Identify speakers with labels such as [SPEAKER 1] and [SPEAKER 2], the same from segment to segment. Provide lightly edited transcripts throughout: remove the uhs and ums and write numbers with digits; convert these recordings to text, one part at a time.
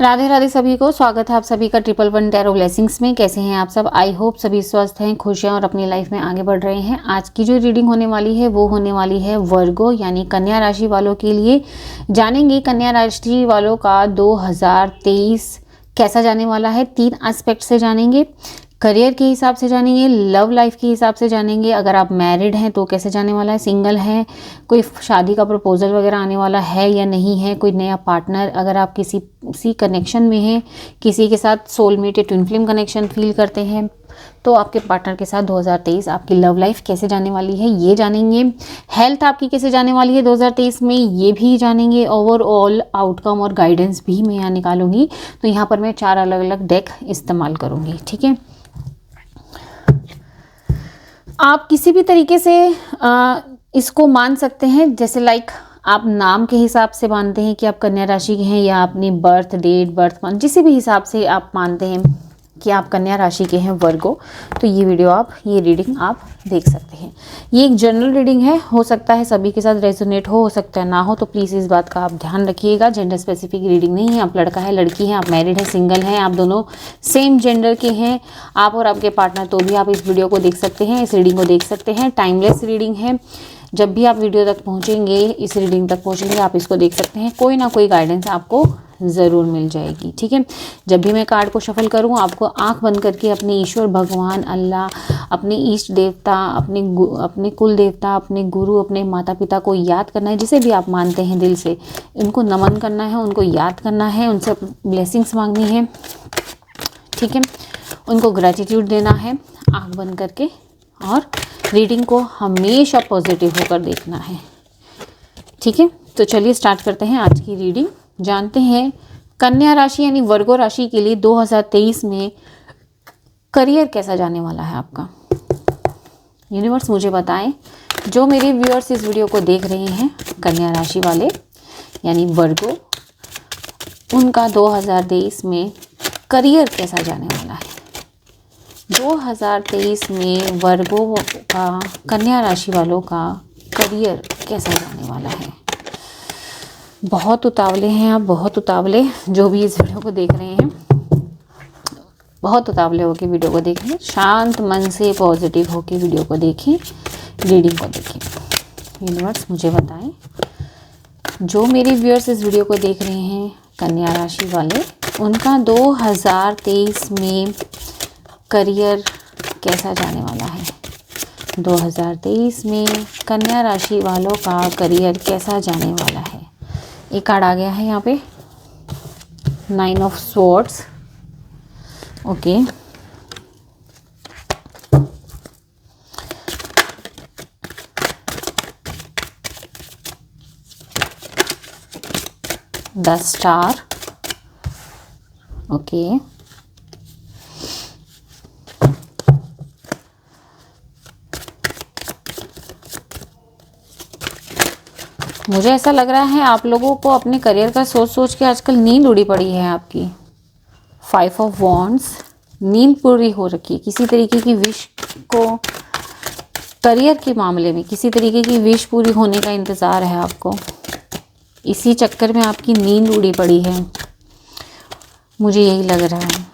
[SPEAKER 1] राधे राधे सभी को स्वागत है आप सभी का 111 टैरो ब्लेसिंग्स में। कैसे हैं आप सब? आई होप सभी स्वस्थ हैं, खुश हैं और अपनी लाइफ में आगे बढ़ रहे हैं। आज की जो रीडिंग होने वाली है वो होने वाली है वर्गो यानी कन्या राशि वालों के लिए। जानेंगे कन्या राशि वालों का 2023 कैसा जाने वाला है। 3 एस्पेक्ट से जानेंगे, करियर के हिसाब से जानेंगे, लव लाइफ के हिसाब से जानेंगे। अगर आप मैरिड हैं तो कैसे जाने वाला है, सिंगल हैं, कोई शादी का प्रपोजल वगैरह आने वाला है या नहीं है, कोई नया पार्टनर, अगर आप किसी कनेक्शन में हैं, किसी के साथ सोलमेट या ट्विन फ्लेम कनेक्शन फील करते हैं तो आपके पार्टनर के साथ 2023 आपकी लव लाइफ कैसे जाने वाली है ये जानेंगे। हेल्थ आपकी कैसे जाने वाली है 2023 में ये भी जानेंगे। ओवरऑल आउटकम और गाइडेंस भी मैं यहाँ निकालूंगी। तो यहाँ पर मैं 4 अलग अलग डेक इस्तेमाल करूँगी, ठीक है। आप किसी भी तरीके से इसको मान सकते हैं, जैसे लाइक आप नाम के हिसाब से मानते हैं कि आप कन्या राशि के हैं, या अपनी बर्थ डेट, बर्थ मंथ, जिस भी हिसाब से आप मानते हैं कि आप कन्या राशि के हैं वर्गो, तो ये रीडिंग आप देख सकते हैं। ये एक जनरल रीडिंग है, हो सकता है सभी के साथ रेजोनेट हो सकता है ना हो, तो प्लीज़ इस बात का आप ध्यान रखिएगा। जेंडर स्पेसिफिक रीडिंग नहीं है। आप लड़का है, लड़की है, आप मैरिड है, सिंगल हैं, आप दोनों सेम जेंडर के हैं, आप और आपके पार्टनर, तो भी आप इस वीडियो को देख सकते हैं, इस रीडिंग को देख सकते हैं। टाइमलेस रीडिंग है। जब भी आप वीडियो तक पहुँचेंगे, इस रीडिंग तक पहुँचेंगे, आप इसको देख सकते हैं। कोई ना कोई गाइडेंस आपको ज़रूर मिल जाएगी, ठीक है। जब भी मैं कार्ड को शफल करूँ, आपको आंख बंद करके अपने ईश्वर भगवान अल्लाह, अपने इष्ट देवता, अपने कुल देवता, अपने गुरु, अपने माता पिता को याद करना है, जिसे भी आप मानते हैं दिल से, उनको नमन करना है, उनको याद करना है, उनसे ब्लेसिंग्स मांगनी है, ठीक है। उनको ग्रैटिट्यूड देना है आंख बंद करके, और रीडिंग को हमेशा पॉजिटिव होकर देखना है, ठीक है। तो चलिए स्टार्ट करते हैं आज की रीडिंग। जानते हैं कन्या राशि यानी वर्गो राशि के लिए 2023 में करियर कैसा जाने वाला है आपका। यूनिवर्स मुझे बताएं, जो मेरे व्यूअर्स इस वीडियो को देख रहे हैं कन्या राशि वाले यानी वर्गो, उनका 2023 में करियर कैसा जाने वाला है। 2023 में वर्गो का, कन्या राशि वालों का करियर कैसा जाने वाला है। बहुत उतावले हैं आप, बहुत उतावले, जो भी इस वीडियो को देख रहे हैं बहुत उतावले होकर वीडियो को देखें, शांत मन से पॉजिटिव होकर वीडियो को देखें, रीडिंग को देखें। यूनिवर्स मुझे बताएं, जो मेरे व्यूअर्स इस वीडियो को देख रहे हैं कन्या राशि वाले, उनका 2023 में करियर कैसा जाने वाला है। 2023 में कन्या राशि वालों का करियर कैसा जाने वाला है। एक कार्ड आ गया है यहाँ पे, 9 of swords, okay. The star, okay. मुझे ऐसा लग रहा है आप लोगों को अपने करियर का सोच सोच के आजकल नींद उड़ी पड़ी है आपकी। 5 ऑफ वॉन्ड्स, नींद पूरी हो रखी है। किसी तरीके की विश को, करियर के मामले में किसी तरीके की विश पूरी होने का इंतज़ार है आपको। इसी चक्कर में आपकी नींद उड़ी पड़ी है, मुझे यही लग रहा है।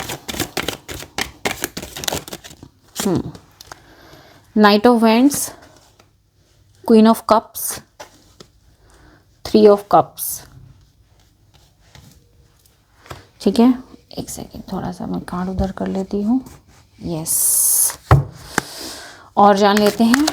[SPEAKER 1] Night of wands, queen of cups, 3 of cups, ठीक है। एक सेकेंड, थोड़ा सा मैं कार्ड उधर कर लेती हूँ। यस, और जान लेते हैं।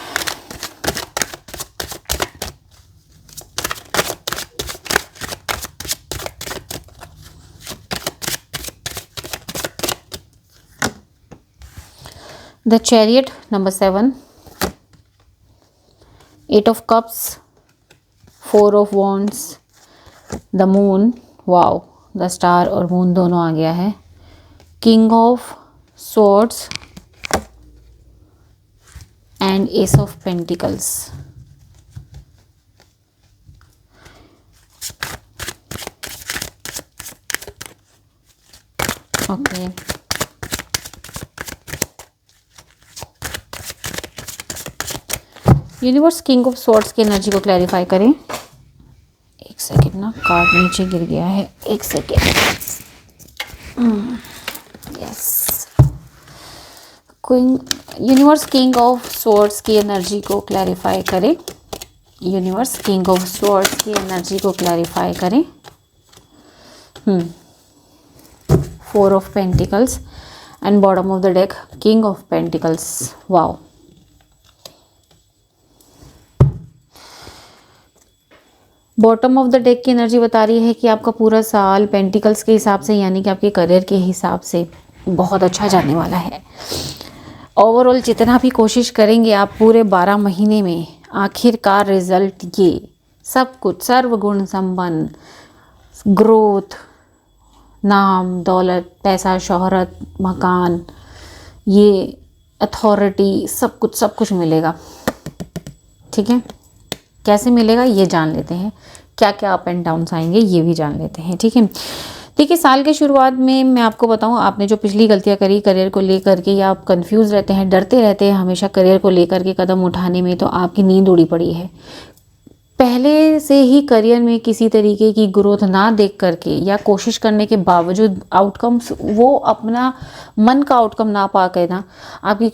[SPEAKER 1] The chariot number 7, 8 of cups, 4 of wands, the moon, wow, the star और मून दोनों आ गया है। King of swords and S of pentacles, okay. Universe king of swords की एनर्जी को क्लैरिफाई करें। एक सेकेंड ना, कार्ड नीचे गिर गया है, एक second. Yes, queen, universe king of swords की एनर्जी को क्लैरिफाई करें। यूनिवर्स किंग ऑफ स्वॉर्ड्स की एनर्जी को क्लैरिफाई करें। 4 of pentacles and bottom of the deck king of pentacles. Wow, bottom of the deck की एनर्जी बता रही है कि आपका पूरा साल पेंटिकल्स के हिसाब से, यानी कि आपके करियर के हिसाब से बहुत अच्छा जाने वाला है। ओवरऑल जितना भी कोशिश करेंगे आप पूरे 12 महीने में, आखिरकार रिजल्ट ये सब कुछ, सर्वगुण संपन्न, ग्रोथ, नाम, दौलत, पैसा, शोहरत, मकान, ये अथॉरिटी, सब कुछ मिलेगा। ठीक है, कैसे मिलेगा ये जान लेते हैं, क्या क्या अप एंड डाउन्स आएंगे ये भी जान लेते हैं। ठीक है, देखिए साल के शुरुआत में मैं आपको बताऊं, आपने जो पिछली गलतियां करी करियर को लेकर के, या आप कंफ्यूज रहते हैं, डरते रहते हैं हमेशा करियर को लेकर के कदम उठाने में, तो आपकी नींद उड़ी पड़ी है। पहले से ही करियर में किसी तरीके की ग्रोथ ना देख करके, या कोशिश करने के बावजूद आउटकम्स, वो अपना मन का आउटकम ना पा के ना, आपकी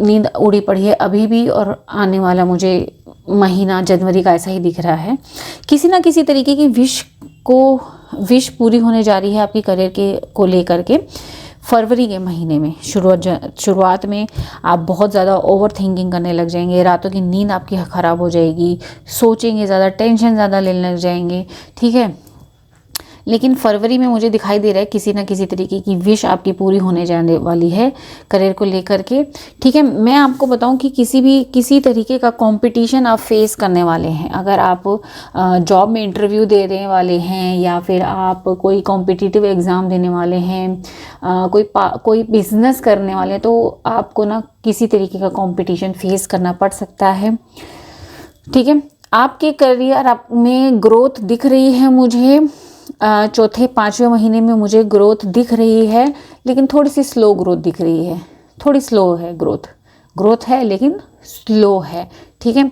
[SPEAKER 1] नींद उड़ी पड़ी है अभी भी, और आने वाला मुझे महीना जनवरी का ऐसा ही दिख रहा है। किसी ना किसी तरीके की विश पूरी होने जा रही है आपकी करियर के को लेकर के। फरवरी के महीने में शुरुआत में आप बहुत ज़्यादा ओवर थिंकिंग करने लग जाएंगे, रातों की नींद आपकी ख़राब हो जाएगी, सोचेंगे ज़्यादा, टेंशन ज़्यादा लेने लग जाएंगे। ठीक है, लेकिन फरवरी में मुझे दिखाई दे रहा है किसी ना किसी तरीके की विश आपकी पूरी होने जाने वाली है करियर को लेकर के। ठीक है, मैं आपको बताऊं कि किसी तरीके का कंपटीशन आप फेस करने वाले हैं। अगर आप जॉब में इंटरव्यू देने वाले हैं, या फिर आप कोई कॉम्पिटिटिव एग्ज़ाम देने वाले हैं, कोई बिजनेस करने वाले हैं, तो आपको ना किसी तरीके का कंपटीशन फेस करना पड़ सकता है। ठीक है, आपके करियर में ग्रोथ दिख रही है मुझे। चौथे 5वें महीने में मुझे ग्रोथ दिख रही है, लेकिन थोड़ी सी स्लो ग्रोथ दिख रही है, थोड़ी स्लो है ग्रोथ है लेकिन स्लो है। ठीक है,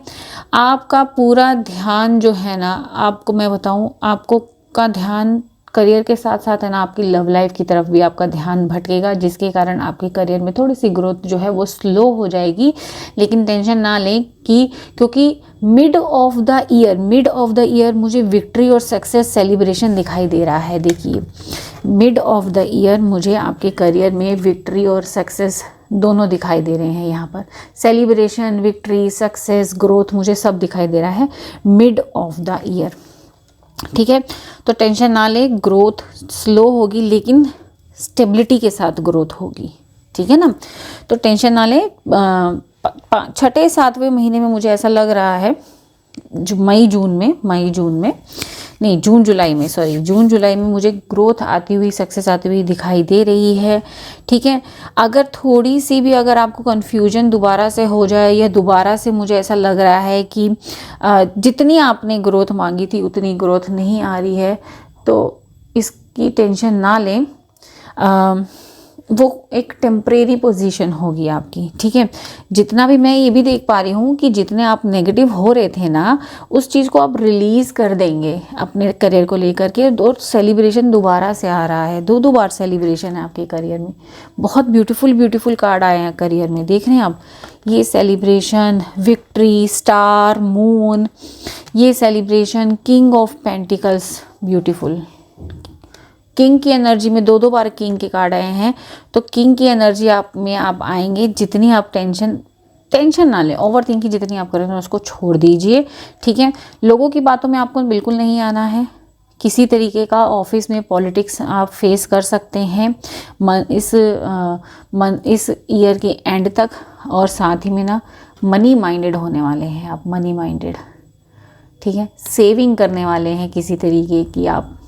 [SPEAKER 1] आपका पूरा ध्यान जो है ना, आपको मैं बताऊं, आपको का ध्यान करियर के साथ साथ है ना, आपकी लव लाइफ की तरफ भी आपका ध्यान भटकेगा, जिसके कारण आपके करियर में थोड़ी सी ग्रोथ जो है वो स्लो हो जाएगी। लेकिन टेंशन ना लें क्योंकि मिड ऑफ द ईयर मुझे विक्ट्री और सक्सेस सेलिब्रेशन दिखाई दे रहा है। देखिए, मिड ऑफ द ईयर मुझे आपके करियर में विक्ट्री और सक्सेस दोनों दिखाई दे रहे हैं। यहाँ पर सेलिब्रेशन, विक्ट्री, सक्सेस, ग्रोथ मुझे सब दिखाई दे रहा है मिड ऑफ द ईयर। ठीक है, तो टेंशन ना ले, ग्रोथ स्लो होगी लेकिन स्टेबिलिटी के साथ ग्रोथ होगी। ठीक है ना, तो टेंशन ना ले। 6, 7वें महीने में मुझे ऐसा लग रहा है, जून जुलाई में मुझे ग्रोथ आती हुई, सक्सेस आती हुई दिखाई दे रही है। ठीक है, अगर थोड़ी सी भी अगर आपको कन्फ्यूजन दोबारा से हो जाए, या दोबारा से मुझे ऐसा लग रहा है कि जितनी आपने ग्रोथ मांगी थी उतनी ग्रोथ नहीं आ रही है, तो इसकी टेंशन ना लें। वो एक टेम्परेरी पोजीशन होगी आपकी। ठीक है, जितना भी मैं ये भी देख पा रही हूँ कि जितने आप नेगेटिव हो रहे थे ना, उस चीज़ को आप रिलीज़ कर देंगे अपने करियर को लेकर के। और सेलिब्रेशन दोबारा से आ रहा है, 2 बार सेलिब्रेशन है आपके करियर में। बहुत ब्यूटीफुल कार्ड आए हैं करियर में, देख रहे हैं आप, ये सेलिब्रेशन, विक्ट्री, स्टार, मून, ये celebration, king of pentacles, beautiful. King की एनर्जी में 2 बार किंग के कार्ड आए हैं, तो किंग की एनर्जी आप आएंगे। जितनी आप टेंशन ना लें, ओवर थिंकिंग जितनी आप करें उसको छोड़ दीजिए। ठीक है, लोगों की बातों में आपको बिल्कुल नहीं आना है। किसी तरीके का ऑफिस में पॉलिटिक्स आप फेस कर सकते हैं इस ईयर के एंड तक, और साथ ही में ना मनी माइंडेड होने वाले हैं आप, मनी माइंडेड। ठीक है, सेविंग करने वाले हैं, किसी तरीके की आप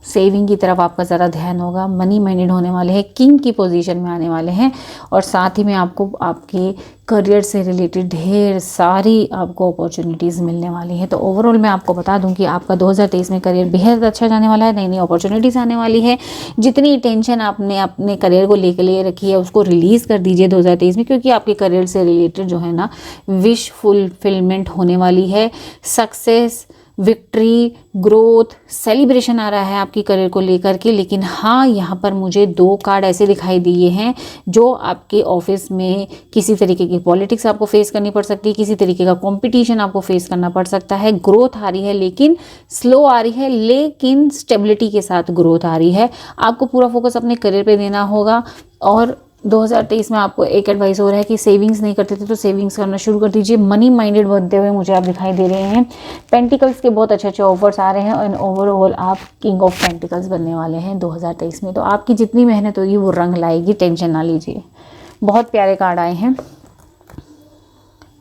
[SPEAKER 1] सेविंग की तरफ आपका ज़्यादा ध्यान होगा, मनी माइंडेड होने वाले हैं, किंग की पोजीशन में आने वाले हैं। और साथ ही में आपको आपके करियर से रिलेटेड ढेर सारी आपको अपॉर्चुनिटीज़ मिलने वाली हैं। तो ओवरऑल मैं आपको बता दूं कि आपका 2023 में करियर बेहद अच्छा जाने वाला है, नई नई अपॉर्चुनिटीज़ आने वाली है। जितनी टेंशन आपने अपने करियर को लेकर रखी है उसको रिलीज़ कर दीजिए 2023 में, क्योंकि आपके करियर से रिलेटेड जो है ना विश फुलफिलमेंट होने वाली है। सक्सेस, विक्ट्री, ग्रोथ, सेलिब्रेशन आ रहा है आपकी करियर को लेकर के। लेकिन हाँ, यहाँ पर मुझे 2 कार्ड ऐसे दिखाई दिए हैं जो आपके ऑफिस में किसी तरीके की पॉलिटिक्स आपको फेस करनी पड़ सकती है, किसी तरीके का कंपटीशन आपको फेस करना पड़ सकता है। ग्रोथ आ रही है लेकिन स्लो आ रही है, लेकिन स्टेबिलिटी के साथ ग्रोथ आ रही है। आपको पूरा फोकस अपने करियर पे देना होगा। और 2023 में आपको एक एडवाइस हो रहा है कि सेविंग्स नहीं करते थे तो सेविंग्स करना शुरू कर दीजिए। मनी माइंडेड बनते हुए मुझे आप दिखाई दे रहे हैं। पेंटिकल्स के बहुत अच्छे अच्छे ऑफर्स आ रहे हैं और ओवरऑल आप किंग ऑफ पेंटिकल्स बनने वाले हैं 2023 में। तो आपकी जितनी मेहनत होगी वो रंग लाएगी, टेंशन ना लीजिए। बहुत प्यारे कार्ड आए हैं।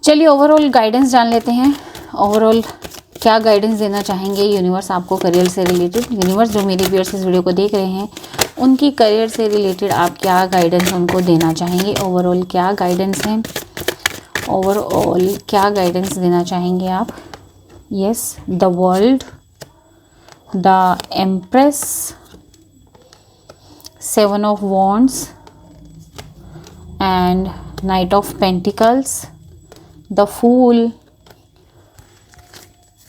[SPEAKER 1] चलिए ओवरऑल गाइडेंस जान लेते हैं। ओवरऑल क्या गाइडेंस देना चाहेंगे यूनिवर्स आपको करियर से रिलेटेड। यूनिवर्स जो मेरे व्यूअर्स इस वीडियो को देख रहे हैं उनकी करियर से रिलेटेड आप क्या गाइडेंस उनको देना चाहेंगे। ओवरऑल क्या गाइडेंस है, ओवरऑल क्या गाइडेंस देना चाहेंगे आप। Yes, the world, the empress, 7 of wands and knight of pentacles, the fool,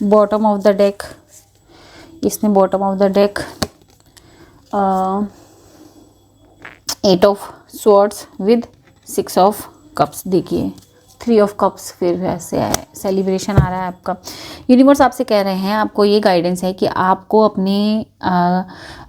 [SPEAKER 1] bottom of the deck. इसमें bottom of the deck 8 of swords with 6 of cups. देखिए 3 ऑफ कप्स फिर वैसे है, सेलिब्रेशन आ रहा है आपका। यूनिवर्स आपसे कह रहे हैं, आपको ये गाइडेंस है कि आपको अपने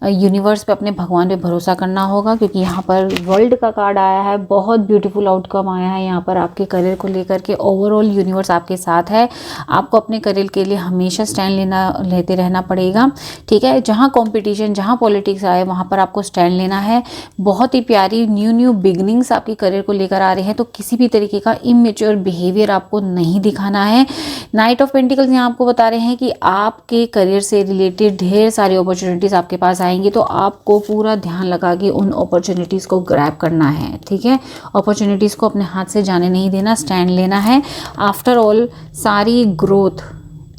[SPEAKER 1] यूनिवर्स पे, अपने भगवान पे भरोसा करना होगा, क्योंकि यहाँ पर वर्ल्ड का कार्ड आया है। बहुत ब्यूटीफुल आउटकम आया है यहाँ पर आपके करियर को लेकर के। ओवरऑल यूनिवर्स आपके साथ है। आपको अपने करियर के लिए हमेशा स्टैंड लेते रहना पड़ेगा, ठीक है। जहाँ कॉम्पिटिशन, जहाँ पॉलिटिक्स आए वहाँ पर आपको स्टैंड लेना है। बहुत ही प्यारी न्यू बिगनिंग्स आपके करियर को लेकर आ रहे हैं, तो किसी भी तरीके का इमेच्योर बिहेवियर आपको नहीं दिखाना है। नाइट ऑफ पेंटिकल्स यहाँ आपको बता रहे हैं कि आपके करियर से रिलेटेड ढेर सारी अपॉर्चुनिटीज़ आपके पास आएंगी, तो आपको पूरा ध्यान लगा के उन अपॉर्चुनिटीज़ को ग्रैब करना है, ठीक है। अपॉर्चुनिटीज़ को अपने हाथ से जाने नहीं देना, स्टैंड लेना है। आफ्टर ऑल सारी ग्रोथ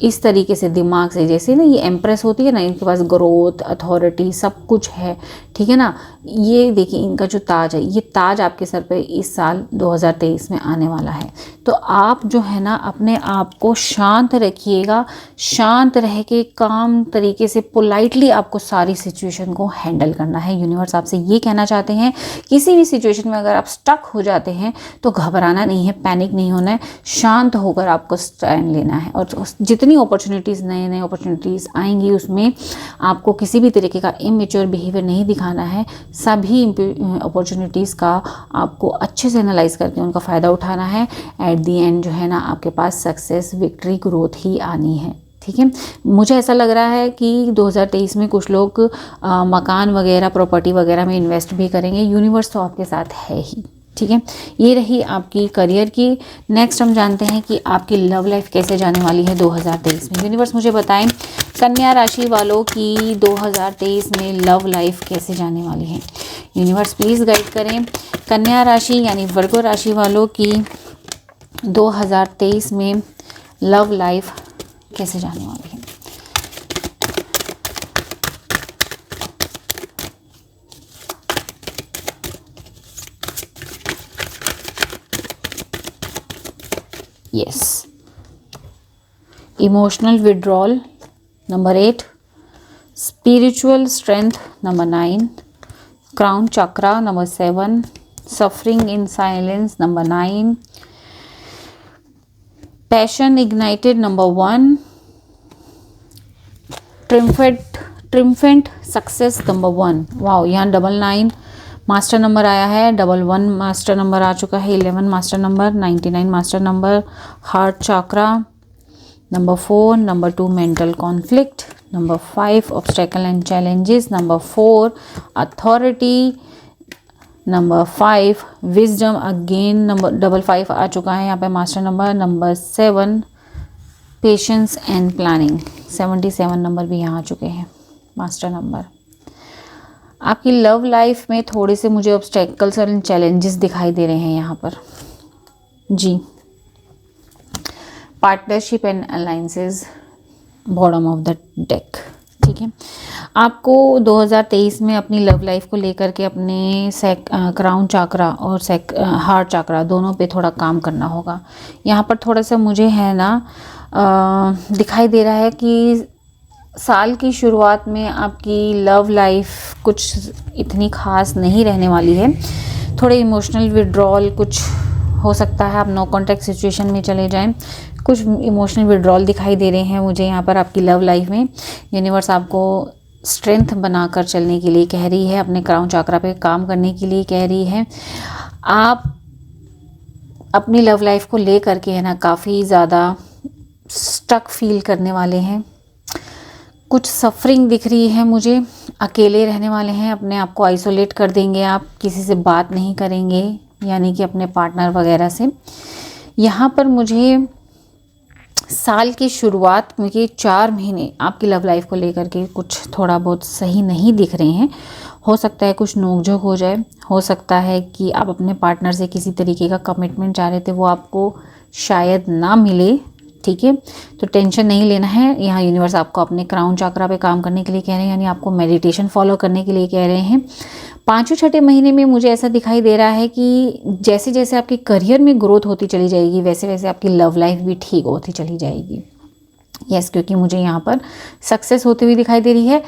[SPEAKER 1] इस तरीके से दिमाग से, जैसे ना ये एम्प्रेस होती है ना, इनके पास ग्रोथ, अथॉरिटी सब कुछ है, ठीक है ना। ये देखिए इनका जो ताज है, ये ताज आपके सर पे इस साल 2023 में आने वाला है। तो आप जो है ना अपने आप को शांत रखिएगा। शांत रह के काम तरीके से पोलाइटली आपको सारी सिचुएशन को हैंडल करना है। यूनिवर्स आपसे ये कहना चाहते हैं, किसी भी सिचुएशन में अगर आप स्टक हो जाते हैं तो घबराना नहीं है, पैनिक नहीं होना है, शांत होकर आपको स्टैंड लेना है। और जितनी अपॉर्चुनिटीज़, नए अपॉर्चुनिटीज़ आएंगी उसमें आपको किसी भी तरीके का इमेच्योर बिहेवियर नहीं दिखाना है। सभी अपॉर्चुनिटीज़ का आपको अच्छे से एनालाइज करके उनका फ़ायदा उठाना है। एट दी एंड जो है ना आपके पास सक्सेस, विक्ट्री, ग्रोथ ही आनी है, ठीक है। मुझे ऐसा लग रहा है कि 2023 में कुछ लोग मकान वगैरह, प्रॉपर्टी वगैरह में इन्वेस्ट भी करेंगे। यूनिवर्स तो आपके साथ है ही, ठीक है। ये रही आपकी करियर की। नेक्स्ट हम जानते हैं कि आपकी लव लाइफ कैसे जाने वाली है 2023 में। यूनिवर्स मुझे बताएं कन्या राशि वालों की 2023 में लव लाइफ कैसे जाने वाली है। यूनिवर्स प्लीज़ गाइड करें कन्या राशि यानी वर्गो राशि वालों की 2023 में लव लाइफ कैसे जाने वाली है। Yes. Emotional withdrawal, number 8. Spiritual strength, number 9. Crown chakra, number 7. Suffering in silence, number 9. Passion ignited, number 1. Triumphant success, number 1. Wow, यहाँ 99 मास्टर नंबर आया है, 11 मास्टर नंबर आ चुका है, 11 master number, 99 master number. Heart chakra, number 4, number 2 mental conflict, number 5 obstacle and challenges, number 4 authority, number 5 wisdom again, number 55 आ चुका है यहाँ पे master number. Number 7 patience and planning, 77 number भी यहाँ आ चुके हैं मास्टर नंबर। आपकी लव लाइफ में थोड़े से मुझे ऑब्स्टेकल्स और चैलेंजेस दिखाई दे रहे हैं यहाँ पर जी। Partnership and alliances, bottom of the deck, ठीक है। आपको 2023 में अपनी लव लाइफ को लेकर के अपने क्राउन चाक्रा और हार्ट चाक्रा दोनों पे थोड़ा काम करना होगा। यहाँ पर थोड़ा सा मुझे है ना दिखाई दे रहा है कि साल की शुरुआत में आपकी लव लाइफ कुछ इतनी खास नहीं रहने वाली है। थोड़े इमोशनल विड्रॉल कुछ हो सकता है, आप नो कॉन्टैक्ट सिचुएशन में चले जाएं। कुछ इमोशनल विड्रॉल दिखाई दे रहे हैं मुझे यहाँ पर आपकी लव लाइफ में। यूनिवर्स आपको स्ट्रेंथ बनाकर चलने के लिए कह रही है, अपने क्राउन चक्रा पे काम करने के लिए कह रही है। आप अपनी लव लाइफ को ले करके है ना काफ़ी ज़्यादा स्टक फील करने वाले हैं। कुछ सफरिंग दिख रही है मुझे, अकेले रहने वाले हैं, अपने आप को आइसोलेट कर देंगे आप, किसी से बात नहीं करेंगे, यानी कि अपने पार्टनर वगैरह से। यहाँ पर मुझे साल की शुरुआत में के 4 महीने आपकी लव लाइफ को लेकर के कुछ थोड़ा बहुत सही नहीं दिख रहे हैं। हो सकता है कुछ नोकझोंक हो जाए, हो सकता है कि आप अपने पार्टनर से किसी तरीके का कमिटमेंट चाह रहे थे, वो आपको शायद ना मिले। ठीक है, तो टेंशन नहीं लेना है। यहाँ यूनिवर्स आपको अपने क्राउन चक्रा पे काम करने के लिए कह रहे हैं, यानी आपको मेडिटेशन फॉलो करने के लिए कह रहे हैं। 5वें 6ठे महीने में मुझे ऐसा दिखाई दे रहा है कि जैसे जैसे आपके करियर में ग्रोथ होती चली जाएगी, वैसे वैसे आपकी लव लाइफ भी ठीक होती चली जाएगी। यस, क्योंकि मुझे यहाँ पर सक्सेस होती हुई दिखाई दे रही है।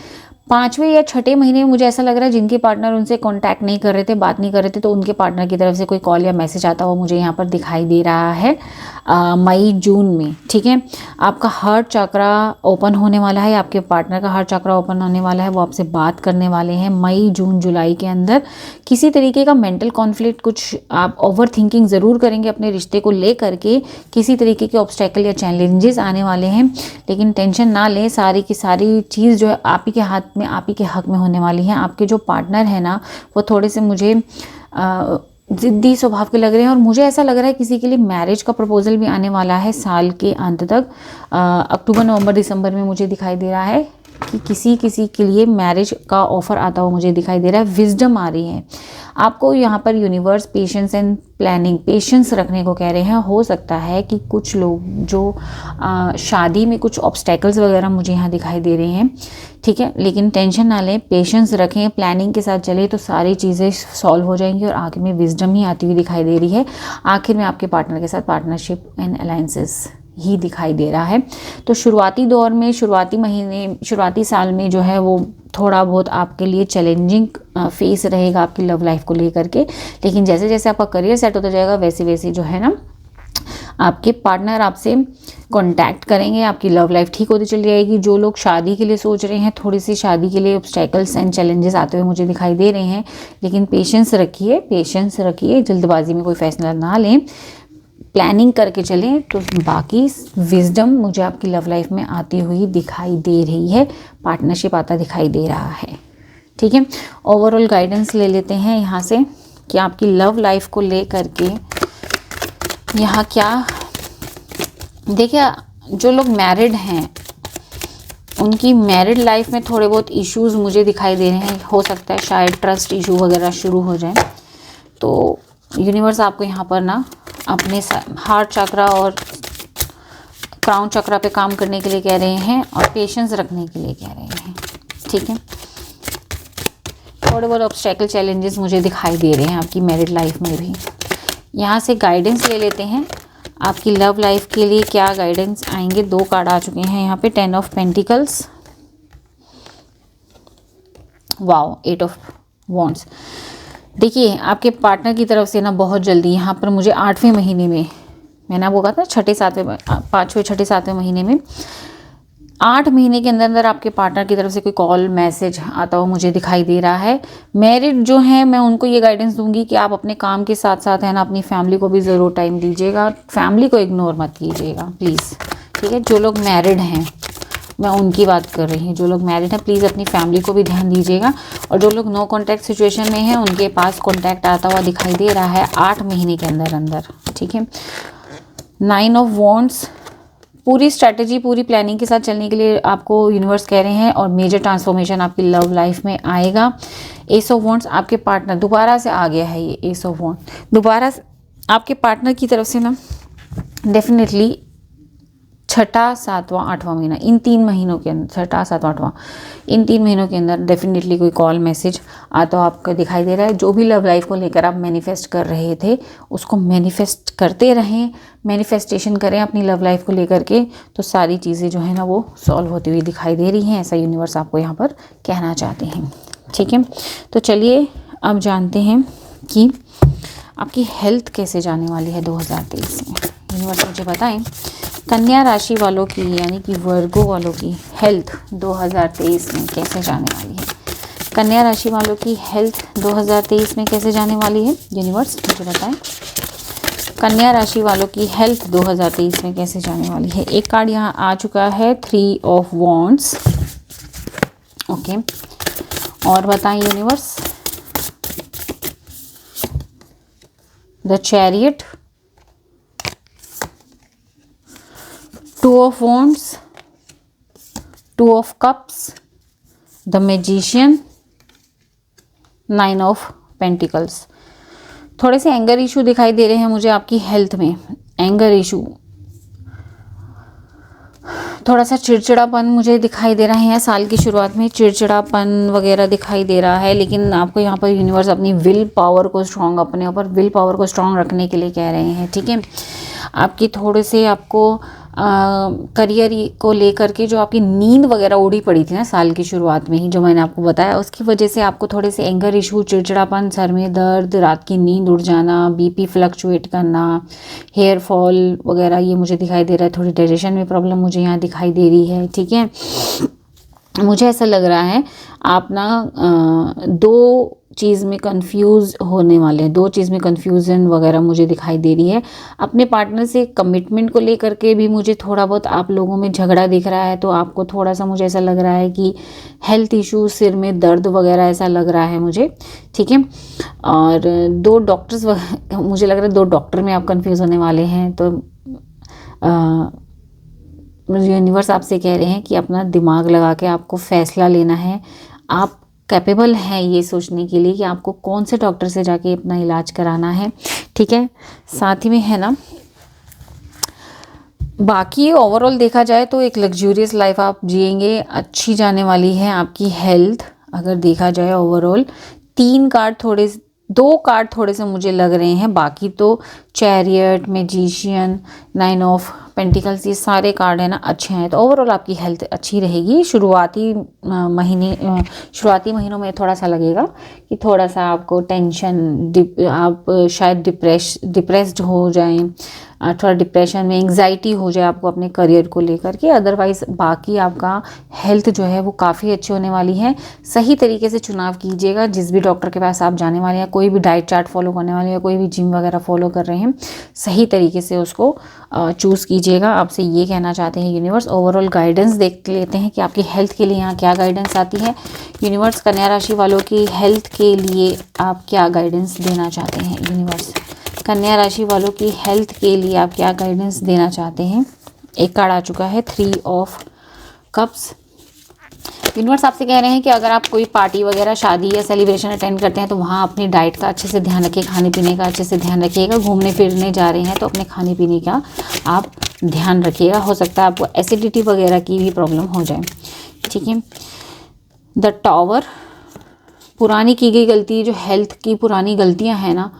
[SPEAKER 1] 5वें या 6ठे महीने में मुझे ऐसा लग रहा है जिनके पार्टनर उनसे कांटेक्ट नहीं कर रहे थे, बात नहीं कर रहे थे, तो उनके पार्टनर की तरफ से कोई कॉल या मैसेज आता हुआ मुझे यहाँ पर दिखाई दे रहा है मई जून में। ठीक है, आपका हार्ट चक्रा ओपन होने वाला है, आपके पार्टनर का हार्ट चक्रा ओपन होने वाला है, वो आपसे बात करने वाले हैं मई जून जुलाई के अंदर। किसी तरीके का मेंटल कॉन्फ्लिक्ट, कुछ आप ओवर थिंकिंग ज़रूर करेंगे अपने रिश्ते को ले करके, किसी तरीके के ऑब्स्टेकल या चैलेंजेस आने वाले हैं, लेकिन टेंशन ना लें, सारी की सारी चीज़ जो है आप ही के हाथ में, आप ही के हक में होने वाली है। आपके जो पार्टनर है ना, वो थोड़े से मुझे ज़िद्दी स्वभाव के लग रहे हैं, और मुझे ऐसा लग रहा है किसी के लिए मैरिज का प्रपोजल भी आने वाला है साल के अंत तक। अक्टूबर नवंबर दिसंबर में मुझे दिखाई दे रहा है कि किसी के लिए मैरिज का ऑफर आता हुआ मुझे दिखाई दे रहा है। विजडम आ रही है आपको यहाँ पर universe, patience and planning, patience रखने को कह रहे हैं। हो सकता है कि कुछ लोग जो शादी में कुछ ऑब्स्टेकल्स वगैरह मुझे यहाँ दिखाई दे रहे हैं। ठीक है, लेकिन टेंशन ना लें, पेशेंस रखें, प्लानिंग के साथ चले तो सारी चीज़ें सॉल्व हो जाएंगी, और आखिर में विजडम ही आती हुई दिखाई दे रही है। आखिर में आपके पार्टनर के साथ पार्टनरशिप एंड अलायंसेस ही दिखाई दे रहा है। तो शुरुआती दौर में, शुरुआती महीने, शुरुआती साल में जो है वो थोड़ा बहुत आपके लिए चैलेंजिंग फेस रहेगा आपकी लव लाइफ को लेकर के, लेकिन जैसे जैसे आपका करियर सेट होता जाएगा वैसे वैसे जो है ना आपके पार्टनर आपसे कांटेक्ट करेंगे, आपकी लव लाइफ ठीक होती चली जाएगी। जो लोग शादी के लिए सोच रहे हैं, थोड़ी सी शादी के लिए ऑब्स्टेकल्स एंड चैलेंजेस आते हुए मुझे दिखाई दे रहे हैं, लेकिन पेशेंस रखिए, पेशेंस रखिए, जल्दबाजी में कोई फैसला ना लें, प्लानिंग करके चलें, तो बाकी विजडम मुझे आपकी लव लाइफ में आती हुई दिखाई दे रही है, पार्टनरशिप आता दिखाई दे रहा है। ठीक है, ओवरऑल गाइडेंस ले लेते हैं यहाँ से कि आपकी लव लाइफ को ले करके यहाँ क्या। देखिए, जो लोग मैरिड हैं उनकी मैरिड लाइफ में थोड़े बहुत इश्यूज मुझे दिखाई दे रहे हैं। हो सकता है शायद ट्रस्ट इशू वगैरह शुरू हो जाए, तो यूनिवर्स आपको यहाँ पर ना अपने हार्ट चक्रा और क्राउन चक्रा पे काम करने के लिए कह रहे हैं, और पेशेंस रखने के लिए कह रहे हैं। ठीक है, थोड़े बहुत ऑब्स्टेकल चैलेंजेस मुझे दिखाई दे रहे हैं आपकी मैरिड लाइफ में भी। यहाँ से गाइडेंस ले लेते हैं आपकी लव लाइफ के लिए क्या गाइडेंस आएंगे। 2 कार्ड आ चुके हैं यहाँ पे, 10 of pentacles, wow, 8 of wands. देखिए, आपके पार्टनर की तरफ से ना बहुत जल्दी यहाँ पर मुझे 8वें महीने में, मैंने आपको कहा था 6ठे 7वें 5वें 6ठे 7वें महीने में, 8 महीने के अंदर अंदर आपके पार्टनर की तरफ से कोई कॉल मैसेज आता हुआ मुझे दिखाई दे रहा है। मैरिड जो हैं, मैं उनको ये गाइडेंस दूंगी कि आप अपने काम के साथ साथ है ना अपनी फैमिली को भी ज़रूर टाइम दीजिएगा, फैमिली को इग्नोर मत कीजिएगा प्लीज़। ठीक है, जो लोग मैरिड हैं मैं उनकी बात कर रही हूँ, जो लोग मैरिड हैं प्लीज़ अपनी फैमिली को भी ध्यान दीजिएगा, और जो लोग नो कॉन्टैक्ट सिचुएशन में हैं उनके पास कॉन्टैक्ट आता हुआ दिखाई दे रहा है 8 महीने के अंदर अंदर। ठीक है, 9 ऑफ वॉन्ड्स, पूरी स्ट्रैटेजी, पूरी प्लानिंग के साथ चलने के लिए आपको यूनिवर्स कह रहे हैं, और मेजर ट्रांसफॉर्मेशन आपकी लव लाइफ में आएगा। एस ऑफ वॉन्ड्स, आपके पार्टनर दोबारा से आ गया है, ये एस ऑफ वॉन्ड दोबारा आपके पार्टनर की तरफ से ना डेफिनेटली छठा, सातवां, आठवां महीना, इन 3 महीनों के अंदर, छठा, सातवां, आठवां, इन 3 महीनों के अंदर डेफिनेटली कोई कॉल मैसेज आता आपको दिखाई दे रहा है। जो भी लव लाइफ को लेकर आप मैनिफेस्ट कर रहे थे उसको मैनिफेस्ट करते रहें, मैनिफेस्टेशन करें अपनी लव लाइफ को लेकर के, तो सारी चीज़ें जो है ना वो सॉल्व होती हुई दिखाई दे रही हैं। ऐसा यूनिवर्स आपको यहाँ पर कहना चाहते हैं। ठीक है, तो चलिए अब जानते हैं कि आपकी हेल्थ कैसे जाने वाली है 2023 में। यूनिवर्स मुझे बताएं कन्या राशि वालों की यानी कि वर्गो वालों की हेल्थ 2023 में कैसे जाने वाली है। कन्या राशि वालों की हेल्थ 2023 में कैसे जाने वाली है, यूनिवर्स मुझे बताएं। कन्या राशि वालों की हेल्थ 2023 में कैसे जाने वाली है। एक कार्ड यहाँ आ चुका है, 3 ऑफ वॉन्ड्स। ओके, और बताएं universe. The chariot, 2 of wands, 2 of cups, the magician, 9 of pentacles. थोड़े से एंगर इशू दिखाई दे रहे हैं मुझे आपकी हेल्थ में। एंगर इशू, थोड़ा सा चिड़चिड़ापन मुझे दिखाई दे रहा है। साल की शुरुआत में चिड़चिड़ापन वगैरह दिखाई दे रहा है, लेकिन आपको यहाँ पर यूनिवर्स अपनी विल पावर को स्ट्रॉन्ग, अपने ऊपर विल पावर को स्ट्रॉन्ग रखने के लिए कह रहे हैं। ठीक है, आपकी थोड़े से आपको करियर को लेकर के जो आपकी नींद वगैरह उड़ी पड़ी थी ना साल की शुरुआत में ही, जो मैंने आपको बताया, उसकी वजह से आपको थोड़े से एंगर इशू, चिड़चिड़ापन, सर में दर्द, रात की नींद उड़ जाना, बीपी फ्लक्चुएट करना, हेयर फॉल वगैरह ये मुझे दिखाई दे रहा है। थोड़ी डाइजेशन में प्रॉब्लम मुझे यहाँ दिखाई दे रही है। ठीक है, मुझे ऐसा लग रहा है आप ना 2 चीज़ में कंफ्यूज होने वाले हैं, 2 चीज़ में कंफ्यूजन वगैरह मुझे दिखाई दे रही है। अपने पार्टनर से कमिटमेंट को लेकर के भी मुझे थोड़ा बहुत आप लोगों में झगड़ा दिख रहा है, तो आपको थोड़ा सा मुझे ऐसा लग रहा है कि हेल्थ इशू, सिर में दर्द वगैरह ऐसा लग रहा है मुझे। ठीक है, और 2 डॉक्टर्स मुझे लग रहा है 2 डॉक्टर में आप कंफ्यूज होने वाले हैं। तो यूनिवर्स आपसे कह रहे हैं कि अपना दिमाग लगा के आपको फैसला लेना है। आप कैपेबल हैं ये सोचने के लिए कि आपको कौन से डॉक्टर से जाके अपना इलाज कराना है। ठीक है, साथ ही में है ना, बाकी ओवरऑल देखा जाए तो एक लग्जूरियस लाइफ आप जिएंगे, अच्छी जाने वाली है आपकी हेल्थ। अगर देखा जाए ओवरऑल 2 कार्ड थोड़े से मुझे लग रहे हैं, बाकी तो चैरियट, मैजिशियन, 9 ऑफ पेंटिकल्स, ये सारे कार्ड है ना अच्छे हैं। तो ओवरऑल आपकी हेल्थ अच्छी रहेगी। शुरुआती महीनों में थोड़ा सा लगेगा कि थोड़ा सा आपको टेंशन, आप शायद डिप्रेस्ड हो जाएं, थोड़ा डिप्रेशन में एंग्जाइटी हो जाए आपको अपने करियर को लेकर के। अदरवाइज बाकी आपका हेल्थ जो है वो काफ़ी अच्छी होने वाली है। सही तरीके से चुनाव कीजिएगा। जिस भी डॉक्टर के पास आप जाने वाले हैं, कोई भी डाइट चार्ट फॉलो करने वाले हैं, कोई भी जिम वगैरह फॉलो कर रहे हैं, सही तरीके से उसको चूज़ कीजिएगा। आपसे ये कहना चाहते हैं यूनिवर्स। ओवरऑल गाइडेंस देख लेते हैं कि आपकी हेल्थ के लिए यहाँ क्या गाइडेंस आती है। यूनिवर्स कन्या राशि वालों की हेल्थ के लिए आप क्या गाइडेंस देना चाहते हैं। यूनिवर्स कन्या राशि वालों की हेल्थ के लिए आप क्या गाइडेंस देना चाहते हैं। एक कार्ड आ चुका है, 3 ऑफ कप्स। यूनिवर्स आपसे कह रहे हैं कि अगर आप कोई पार्टी वगैरह, शादी या सेलिब्रेशन अटेंड करते हैं तो वहाँ अपनी डाइट का अच्छे से ध्यान रखिए, खाने पीने का अच्छे से ध्यान रखिएगा। घूमने फिरने जा रहे हैं तो अपने खाने पीने का आप ध्यान रखिएगा। हो सकता है आपको एसिडिटी वगैरह की भी प्रॉब्लम हो जाए। ठीक है, द टावर, पुरानी की गई गलती, जो हेल्थ की पुरानी गलतियाँ हैं ना,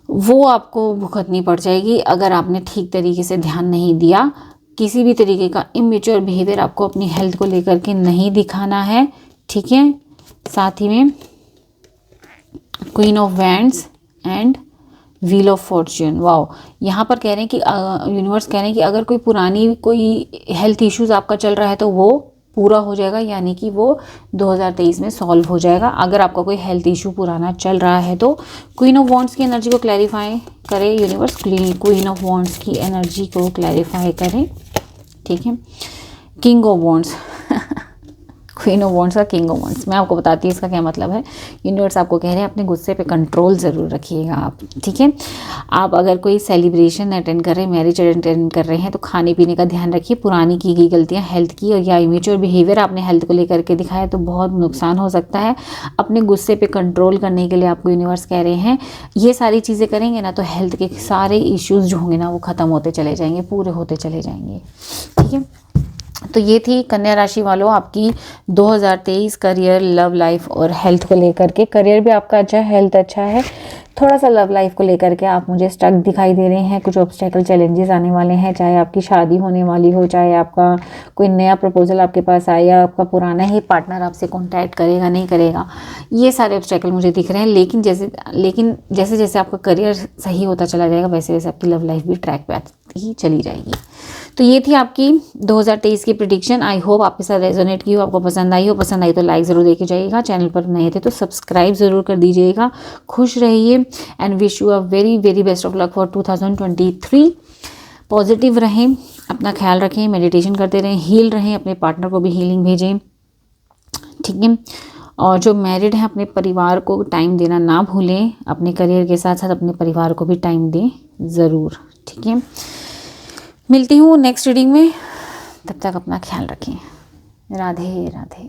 [SPEAKER 1] वो आपको भुगतनी पड़ जाएगी अगर आपने ठीक तरीके से ध्यान नहीं दिया। किसी भी तरीके का इमेच्योर बिहेवियर आपको अपनी हेल्थ को लेकर के नहीं दिखाना है। ठीक है, साथ ही में queen of wands and wheel of Fortune. Wow, यहाँ पर कह रहे हैं कि यूनिवर्स कह रहे हैं कि अगर कोई हेल्थ इश्यूज आपका चल रहा है तो वो पूरा हो जाएगा, यानी कि वो 2023 में सॉल्व हो जाएगा। अगर आपका कोई हेल्थ इशू पुराना चल रहा है तो क्वीन ऑफ वॉन्ड्स की एनर्जी को क्लैरिफाई करें यूनिवर्स। क्वीन ऑफ वॉन्ड्स की एनर्जी को क्लैरिफाई करें। ठीक है, king of wands queen of wands का किंग ऑफ वॉन्ड्स। मैं आपको बताती हूँ इसका क्या मतलब है। यूनिवर्स आपको कह रहे हैं अपने गुस्से पे कंट्रोल ज़रूर रखिएगा आप, ठीक है। आप अगर कोई सेलिब्रेशन अटेंड कर रहे हैं, मैरिज अटेंड कर रहे हैं, तो खाने पीने का ध्यान रखिए। पुरानी की गई गलतियाँ हेल्थ की और या इमेच्योर बिहेवियर आपने हेल्थ को लेकर के दिखाया तो बहुत नुकसान हो सकता है। अपने गुस्से पे कंट्रोल करने के लिए आपको यूनिवर्स कह रहे हैं ये सारी चीज़ें करेंगे ना तो हेल्थ के सारे इश्यूज़ जो होंगे ना वो ख़त्म होते चले जाएंगे, पूरे होते चले जाएंगे, ठीक है। तो ये थी कन्या राशि वालों आपकी 2023 करियर, लव लाइफ और हेल्थ को लेकर के। करियर भी आपका अच्छा है, हेल्थ अच्छा है, थोड़ा सा लव लाइफ को लेकर के आप मुझे स्टक दिखाई दे रहे हैं। कुछ ऑब्स्टेकल चैलेंजेस आने वाले हैं, चाहे आपकी शादी होने वाली हो, चाहे आपका कोई नया प्रपोजल आपके पास आए या आपका पुराना ही पार्टनर आपसे कॉन्टैक्ट करेगा नहीं करेगा, ये सारे ऑब्स्टेकल मुझे दिख रहे हैं। लेकिन जैसे जैसे आपका करियर सही होता चला जाएगा वैसे वैसे आपकी लव लाइफ भी ट्रैक पे आती ही चली जाएगी। तो ये थी आपकी 2023 की प्रेडिक्शन। आई होप आपके साथ रेजोनेट की हो, आपको पसंद आई हो। पसंद आई तो लाइक ज़रूर देके जाइएगा, चैनल पर नए थे तो सब्सक्राइब ज़रूर कर दीजिएगा। खुश रहिए and wish you a very very best of luck for 2023। Positive रहें, अपना ख्याल रखें, मेडिटेशन करते रहें, हील रहें, अपने पार्टनर को भी हीलिंग भेजें, ठीक है। और जो मैरिड हैं अपने परिवार को टाइम देना ना भूलें, अपने करियर के साथ साथ अपने परिवार को भी टाइम दें ज़रूर, ठीक है। मिलती हूँ नेक्स्ट रीडिंग में, तब तक अपना ख्याल रखें। राधे राधे।